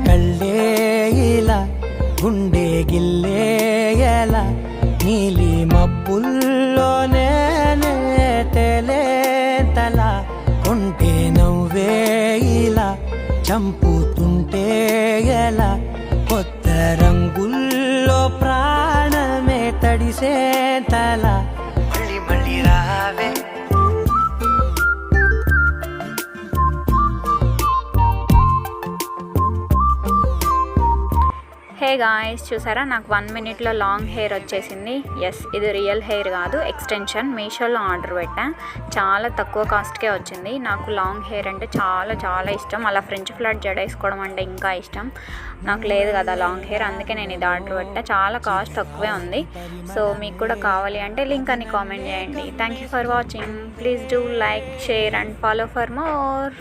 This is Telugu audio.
కళ్ళే ఇలా గుండె గిల్లే ఎలా నీలి మబ్బుల్లోనే తల కొంటే నవ్వే ఇలా చంపుతుంటే ఎలా కొత్త రంగుల్లో ప్రాణమే తడిసే తల మళ్ళీ మళ్ళీ రావే హే గాయ్స్, చూసారా నాకు 1 minute లాంగ్ హెయిర్ వచ్చేసింది. ఎస్, ఇది రియల్ హెయిర్ కాదు, ఎక్స్టెన్షన్. మీషోలో ఆర్డర్ పెట్టా, చాలా తక్కువ కాస్ట్కే వచ్చింది. నాకు లాంగ్ హెయిర్ అంటే చాలా చాలా ఇష్టం. అలా ఫ్రెంచ్ ఫ్లాట్ జడ వేసుకోవడం అంటే ఇంకా ఇష్టం. నాకు లేదు కదా లాంగ్ హెయిర్, అందుకే నేను ఇది ఆర్డర్ పెట్టా. చాలా కాస్ట్ తక్కువే ఉంది. సో మీకు కూడా కావాలి అంటే లింక్ అని కామెంట్ చేయండి. Thank you for watching. Please do like, share and follow for more.